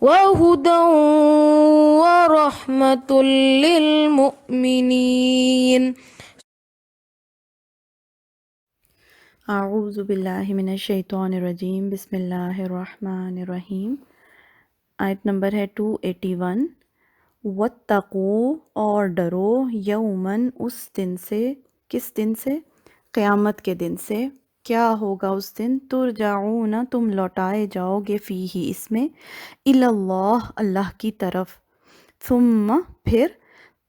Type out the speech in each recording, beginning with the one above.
وهدى ورحمة للمؤمنين. اعوذ باللہ من الشیطان الرجیم، بسم اللہ الرحمن الرحیم۔ آیت نمبر ہے 281۔ واتقوا، اور ڈرو، یومن، اس دن سے، کس دن سے؟ قیامت کے دن سے۔ کیا ہوگا اس دن؟ ترجعون، تم لوٹائے جاؤ گے، فیہ، اس میں، الی اللہ، اللہ کی طرف، ثم، پھر،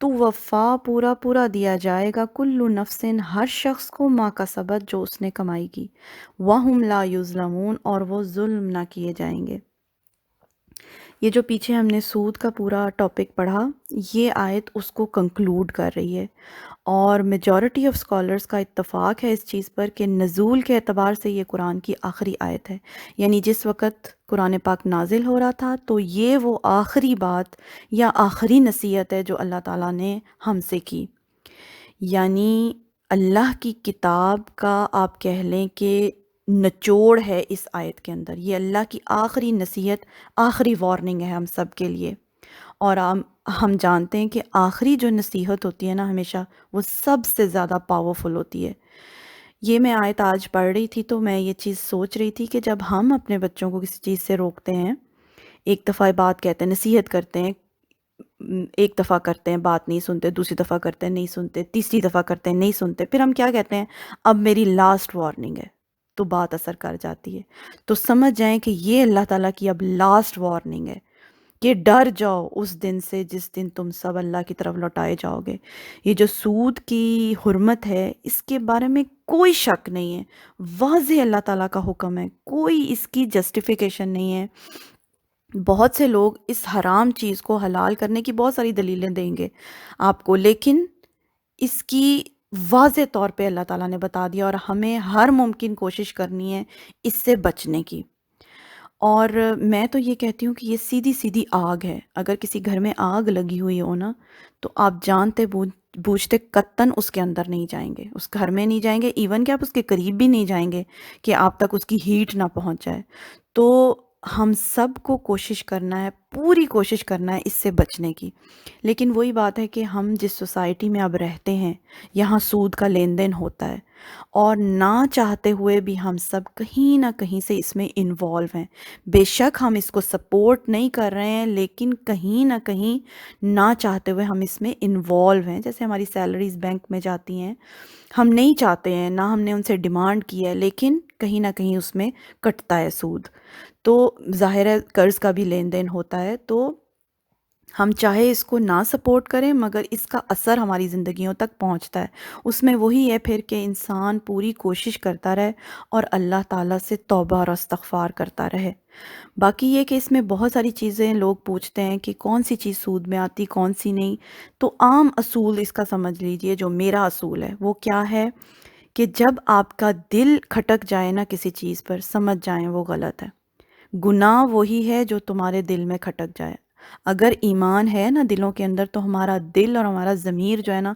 توفا، پورا پورا دیا جائے گا، کل نفس، ہر شخص کو، ما کسبت، جو اس نے کمائی کی، وہم لا یظلمون، اور وہ ظلم نہ کیے جائیں گے۔ یہ جو پیچھے ہم نے سود کا پورا ٹاپک پڑھا، یہ آیت اس کو کنکلوڈ کر رہی ہے، اور میجورٹی آف اسکالرس کا اتفاق ہے اس چیز پر کہ نزول کے اعتبار سے یہ قرآن کی آخری آیت ہے، یعنی جس وقت قرآن پاک نازل ہو رہا تھا تو یہ وہ آخری بات یا آخری نصیحت ہے جو اللہ تعالیٰ نے ہم سے کی، یعنی اللہ کی کتاب کا آپ کہہ لیں کہ نچوڑ ہے اس آیت کے اندر۔ یہ اللہ کی آخری نصیحت، آخری وارننگ ہے ہم سب کے لیے، اور ہم جانتے ہیں کہ آخری جو نصیحت ہوتی ہے نا، ہمیشہ وہ سب سے زیادہ پاورفل ہوتی ہے۔ یہ میں آیت آج پڑھ رہی تھی تو میں یہ چیز سوچ رہی تھی کہ جب ہم اپنے بچوں کو کسی چیز سے روکتے ہیں، ایک دفعہ بات کہتے ہیں، نصیحت کرتے ہیں، ایک دفعہ کرتے ہیں، بات نہیں سنتے، دوسری دفعہ کرتے ہیں، نہیں سنتے، تیسری دفعہ کرتے ہیں، نہیں سنتے، پھر ہم کیا کہتے ہیں؟ اب میری لاسٹ وارننگ ہے، تو بات اثر کر جاتی ہے۔ تو سمجھ جائیں کہ یہ اللہ تعالیٰ کی اب لاسٹ وارننگ ہے کہ ڈر جاؤ اس دن سے جس دن تم سب اللہ کی طرف لوٹائے جاؤ گے۔ یہ جو سود کی حرمت ہے، اس کے بارے میں کوئی شک نہیں ہے، واضح اللہ تعالیٰ کا حکم ہے، کوئی اس کی جسٹیفیکیشن نہیں ہے۔ بہت سے لوگ اس حرام چیز کو حلال کرنے کی بہت ساری دلیلیں دیں گے آپ کو، لیکن اس کی واضح طور پہ اللہ تعالیٰ نے بتا دیا، اور ہمیں ہر ممکن کوشش کرنی ہے اس سے بچنے کی۔ اور میں تو یہ کہتی ہوں کہ یہ سیدھی سیدھی آگ ہے، اگر کسی گھر میں آگ لگی ہوئی ہو نا، تو آپ جانتے بوجھتے قطعاً اس کے اندر نہیں جائیں گے، اس گھر میں نہیں جائیں گے، ایون کہ آپ اس کے قریب بھی نہیں جائیں گے کہ آپ تک اس کی ہیٹ نہ پہنچ جائے۔ تو ہم سب کو کوشش کرنا ہے، پوری کوشش کرنا ہے اس سے بچنے کی۔ لیکن وہی بات ہے کہ ہم جس سوسائٹی میں اب رہتے ہیں، یہاں سود کا لین دین ہوتا ہے، اور نہ چاہتے ہوئے بھی ہم سب کہیں نہ کہیں سے اس میں انوالو ہیں۔ بے شک ہم اس کو سپورٹ نہیں کر رہے ہیں، لیکن کہیں نہ کہیں نہ چاہتے ہوئے ہم اس میں انوالو ہیں۔ جیسے ہماری سیلریز بینک میں جاتی ہیں، ہم نہیں چاہتے ہیں، نہ ہم نے ان سے ڈیمانڈ کی ہے، لیکن کہیں نہ کہیں اس میں کٹتا ہے سود۔ تو ظاہر ہے قرض کا بھی لین دین ہوتا ہے، تو ہم چاہے اس کو نہ سپورٹ کریں، مگر اس کا اثر ہماری زندگیوں تک پہنچتا ہے۔ اس میں وہی ہے پھر کہ انسان پوری کوشش کرتا رہے اور اللہ تعالیٰ سے توبہ اور استغفار کرتا رہے۔ باقی یہ کہ اس میں بہت ساری چیزیں لوگ پوچھتے ہیں کہ کون سی چیز سود میں آتی، کون سی نہیں۔ تو عام اصول اس کا سمجھ لیجئے، جو میرا اصول ہے وہ کیا ہے کہ جب آپ کا دل کھٹک جائے نا کسی چیز پر، سمجھ جائیں وہ غلط ہے۔ گناہ وہی ہے جو تمہارے دل میں کھٹک جائے۔ اگر ایمان ہے نا دلوں کے اندر، تو ہمارا دل اور ہمارا ضمیر جو ہے نا،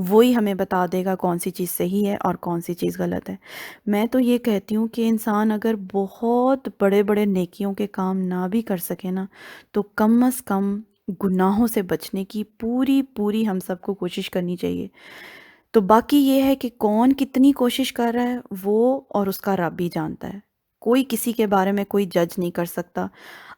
وہی ہمیں بتا دے گا کون سی چیز صحیح ہے اور کون سی چیز غلط ہے۔ میں تو یہ کہتی ہوں کہ انسان اگر بہت بڑے بڑے نیکیوں کے کام نہ بھی کر سکے نا، تو کم از کم گناہوں سے بچنے کی پوری پوری ہم سب کو کوشش کرنی چاہیے۔ تو باقی یہ ہے کہ کون کتنی کوشش کر رہا ہے، وہ اور اس کا رب ہی جانتا ہے۔ کوئی کسی کے بارے میں کوئی جج نہیں کر سکتا۔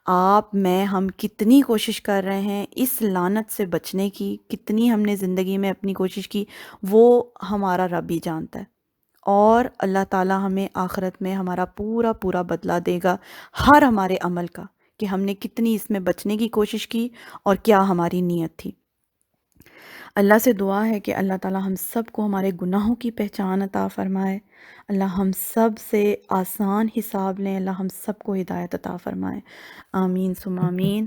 آپ، میں، ہم کتنی کوشش کر رہے ہیں اس لعنت سے بچنے کی، کتنی ہم نے زندگی میں اپنی کوشش کی، وہ ہمارا رب ہی جانتا ہے۔ اور اللہ تعالیٰ ہمیں آخرت میں ہمارا پورا پورا بدلہ دے گا ہر ہمارے عمل کا، کہ ہم نے کتنی اس میں بچنے کی کوشش کی اور کیا ہماری نیت تھی۔ اللہ سے دعا ہے کہ اللہ تعالیٰ ہم سب کو ہمارے گناہوں کی پہچان عطا فرمائے، اللہ ہم سب سے آسان حساب لیں، اللہ ہم سب کو ہدایت عطا فرمائے، آمین ثم آمین۔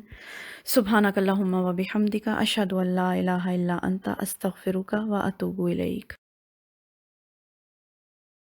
سبحانک اللہم و بحمدک، اشہد ان لا الہ الا انت، استغفرک و اتوب الیک۔